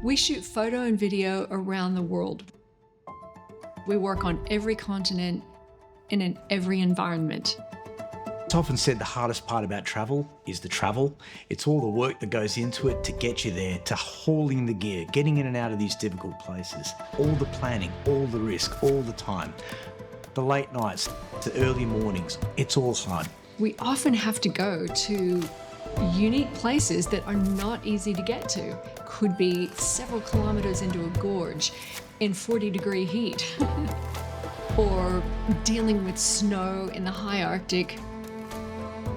We shoot photo and video around the world. We work on every continent and in every environment. It's often said the hardest part about travel is the travel. It's all the work that goes into it to get you there, to hauling the gear, getting in and out of these difficult places, all the planning, all the risk, all the time. The late nights, the early mornings, it's all hard. We often have to go to unique places that are not easy to get to. Could be several kilometers into a gorge in 40-degree heat, or dealing with snow in the high Arctic,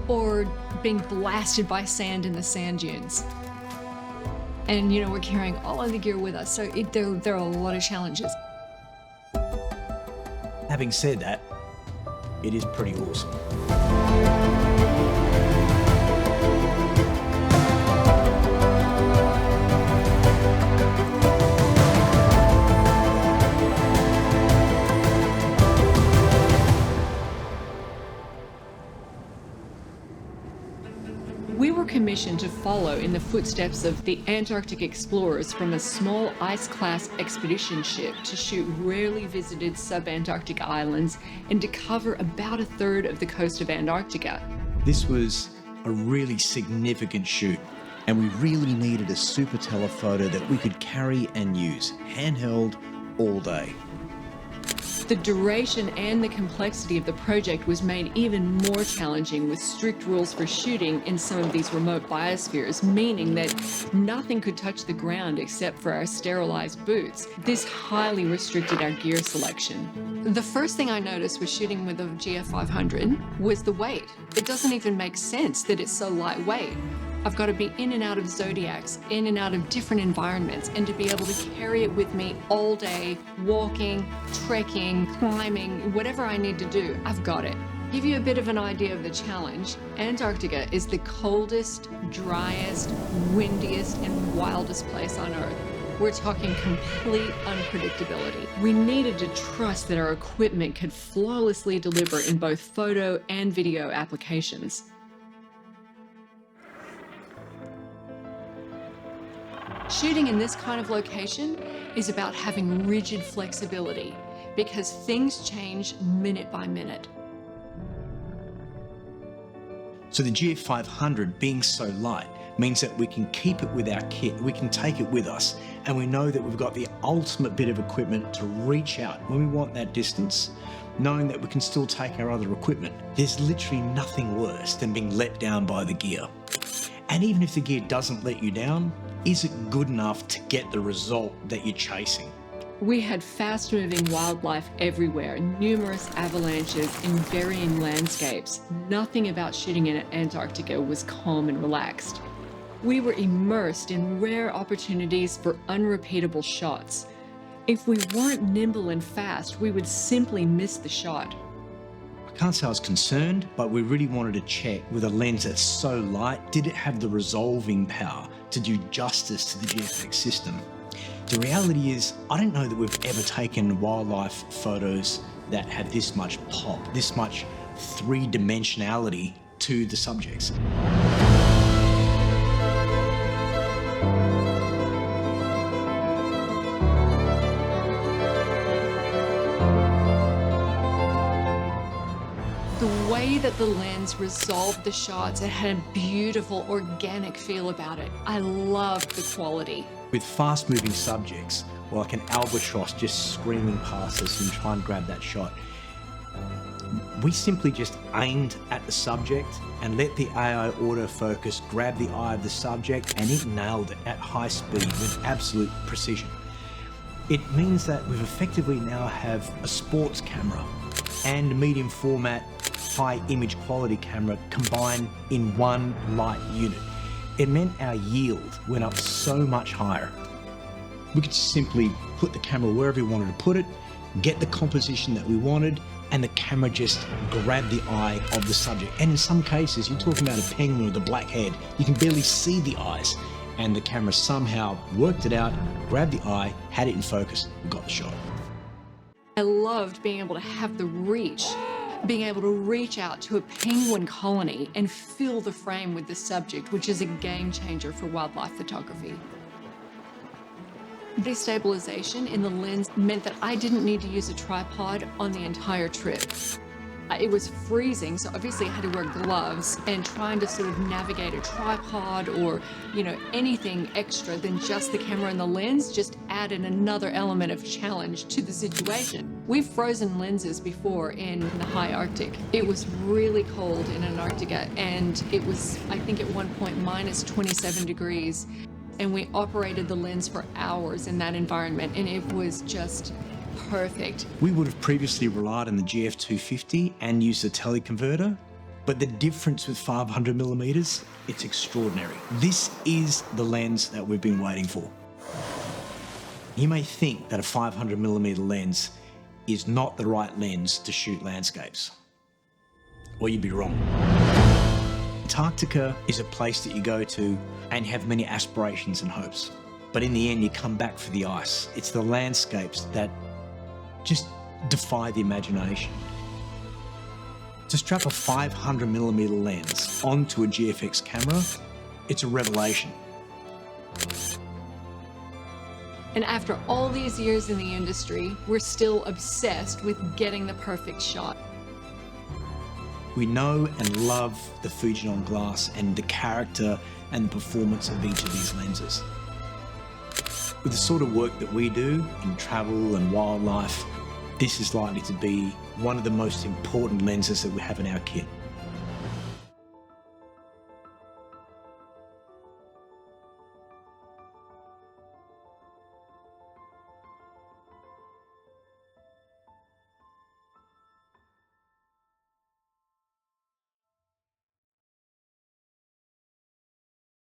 or being blasted by sand in the sand dunes. And we're carrying all of the gear with us, so there are a lot of challenges. Having said that, it is pretty awesome. We were commissioned to follow in the footsteps of the Antarctic explorers from a small ice-class expedition ship to shoot rarely visited sub-Antarctic islands and to cover about a third of the coast of Antarctica. This was a really significant shoot, and we really needed a super telephoto that we could carry and use, handheld, all day. The duration and the complexity of the project was made even more challenging with strict rules for shooting in some of these remote biospheres, meaning that nothing could touch the ground except for our sterilized boots. This highly restricted our gear selection. The first thing I noticed was shooting with a GF500 was the weight. It doesn't even make sense that it's so lightweight. I've got to be in and out of zodiacs, in and out of different environments, and to be able to carry it with me all day, walking, trekking, climbing, whatever I need to do, I've got it. Give you a bit of an idea of the challenge. Antarctica is the coldest, driest, windiest, and wildest place on Earth. We're talking complete unpredictability. We needed to trust that our equipment could flawlessly deliver in both photo and video applications. Shooting in this kind of location is about having rigid flexibility because things change minute by minute. So the GF500 being so light means that we can keep it with our kit, we can take it with us, and we know that we've got the ultimate bit of equipment to reach out when we want that distance, knowing that we can still take our other equipment. There's literally nothing worse than being let down by the gear. And even if the gear doesn't let you down, is it good enough to get the result that you're chasing? We had fast-moving wildlife everywhere, numerous avalanches in varying landscapes. Nothing about shooting in Antarctica was calm and relaxed. We were immersed in rare opportunities for unrepeatable shots. If we weren't nimble and fast, we would simply miss the shot. I can't say I was concerned, but we really wanted to check with a lens that's so light, did it have the resolving power to do justice to the GFX system? The reality is, I don't know that we've ever taken wildlife photos that have this much pop, this much three-dimensionality to the subjects. The way that the lens resolved the shots, it had a beautiful organic feel about it. I loved the quality. With fast-moving subjects, like an albatross just screaming past us and trying to grab that shot, we simply just aimed at the subject and let the AI autofocus grab the eye of the subject, and it nailed it at high speed with absolute precision. It means that we've effectively now have a sports camera and a medium format high image quality camera combined in one light unit. It meant our yield went up so much higher. We could simply put the camera wherever we wanted to put it, get the composition that we wanted, and the camera just grabbed the eye of the subject. And in some cases, you're talking about a penguin with a black head, you can barely see the eyes, and the camera somehow worked it out, grabbed the eye, had it in focus, and got the shot. I loved being able to have the reach, being able to reach out to a penguin colony and fill the frame with the subject, which is a game changer for wildlife photography. The stabilization in the lens meant that I didn't need to use a tripod on the entire trip. It was freezing, so obviously I had to wear gloves, and trying to sort of navigate a tripod or, anything extra than just the camera and the lens just added another element of challenge to the situation. We've frozen lenses before in the high Arctic. It was really cold in Antarctica, and it was, I think at one point, minus 27 degrees. And we operated the lens for hours in that environment, and it was just perfect. We would have previously relied on the GF250 and used a teleconverter, but the difference with 500mm, it's extraordinary. This is the lens that we've been waiting for. You may think that a 500mm lens is not the right lens to shoot landscapes, or you'd be wrong. Antarctica is a place that you go to and have many aspirations and hopes, but in the end you come back for the ice. It's the landscapes that just defy the imagination. To strap a 500mm lens onto a GFX camera, it's a revelation. And after all these years in the industry, we're still obsessed with getting the perfect shot. We know and love the FUJIFILM glass and the character and the performance of each of these lenses. With the sort of work that we do in travel and wildlife, this is likely to be one of the most important lenses that we have in our kit.